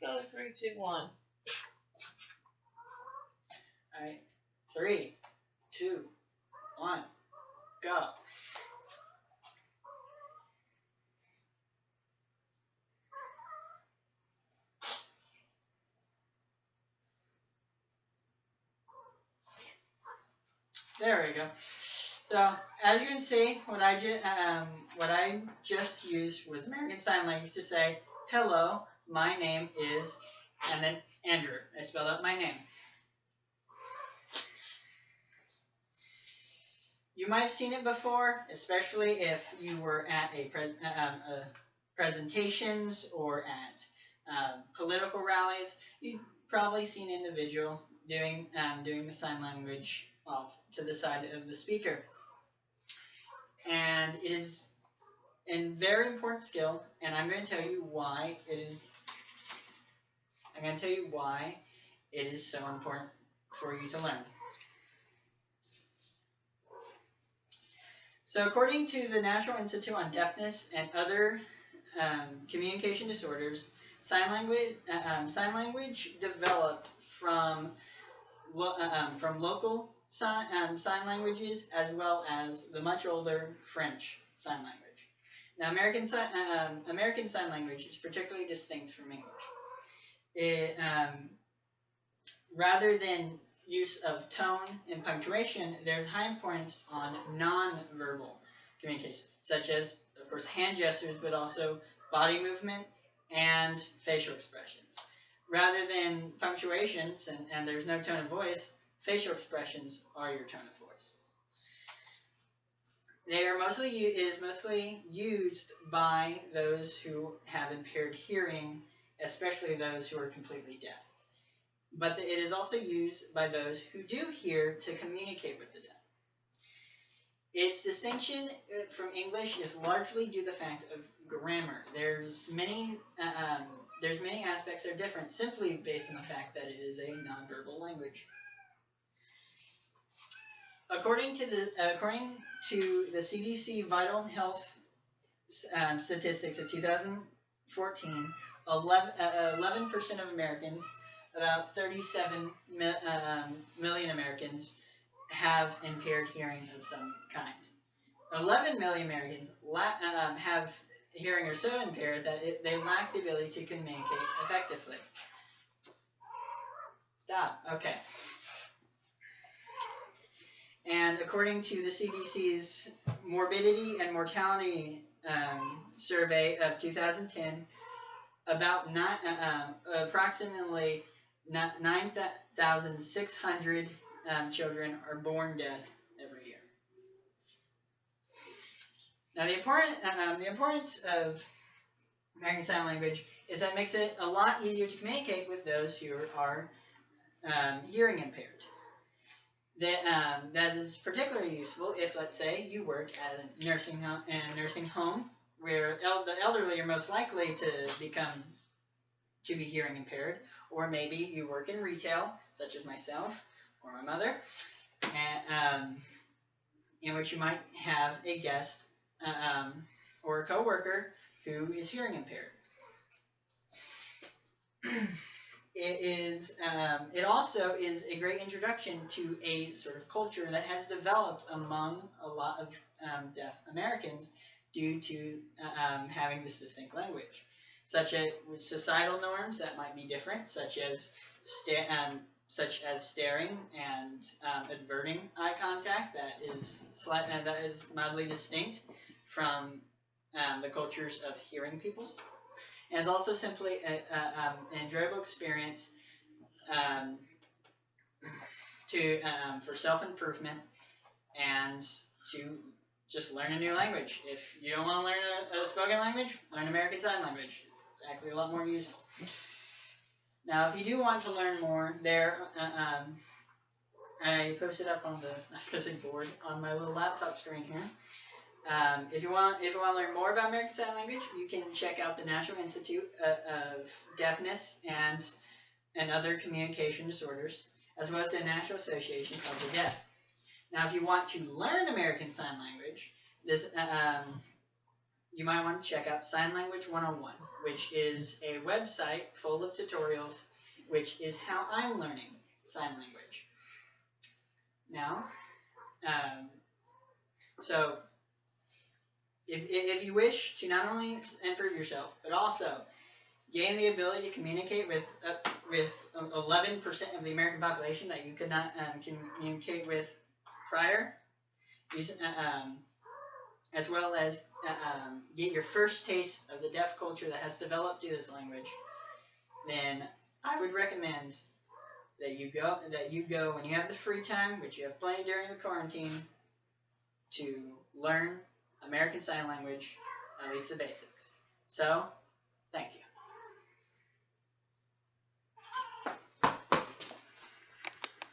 go. 3, 2, 1. All right. 3, 2, 1, go. There we go. So as you can see, what I just used was American Sign Language to say, "Hello, my name is," and then Andrew. I spelled out my name. You might have seen it before, especially if you were at presentations or at political rallies. You've probably seen an individual doing the sign language off to the side of the speaker. And it is a very important skill, and I'm going to tell you why it is. I'm going to tell you why it is so important for you to learn. So, according to the National Institute on Deafness and Other Communication Disorders, sign language developed from local sign languages, as well as the much older French sign language. Now, American Sign Language is particularly distinct from English. It, rather than use of tone and punctuation, there's high importance on non-verbal communication, such as, of course, hand gestures, but also body movement and facial expressions. Rather than punctuations and there's no tone of voice, facial expressions are your tone of voice. It is mostly used by those who have impaired hearing, especially those who are completely deaf. But it is also used by those who do hear to communicate with the deaf. Its distinction from English is largely due to the fact of grammar. There's many aspects that are different simply based on the fact that it is a nonverbal language. According to the CDC Vital Health statistics of 2014, 11% of Americans, about 37 million Americans, have impaired hearing of some kind. 11 million Americans have hearing are so impaired that they lack the ability to communicate effectively. Stop. Okay. And according to the CDC's Morbidity and Mortality survey of 2010, about approximately 9,600 children are born deaf every year. Now, the importance of American Sign Language is that it makes it a lot easier to communicate with those who are hearing impaired. That is particularly useful if, let's say, you work at a nursing home where the elderly are most likely to be hearing impaired, or maybe you work in retail, such as myself or my mother, and, in which you might have a guest or a coworker who is hearing impaired. It also is a great introduction to a sort of culture that has developed among a lot of deaf Americans due to having this distinct language, such as societal norms that might be different, such as staring and averting eye contact that is mildly distinct from the cultures of hearing peoples. And it's also simply an enjoyable experience for self-improvement and to just learn a new language. If you don't want to learn a spoken language, learn American Sign Language. It's actually a lot more useful. Now, if you do want to learn more, I posted up on the board on my little laptop screen here. If you want to learn more about American Sign Language, you can check out the National Institute of Deafness and Other Communication Disorders, as well as the National Association of the Deaf. Now, if you want to learn American Sign Language, you might want to check out Sign Language 101, which is a website full of tutorials, which is how I'm learning sign language. Now, so if you wish to not only improve yourself, but also gain the ability to communicate with 11% of the American population that you could not communicate with prior, as well as get your first taste of the deaf culture that has developed through this language, then I would recommend that you go when you have the free time, which you have plenty during the quarantine, to learn American Sign Language, at least the basics. So, thank you.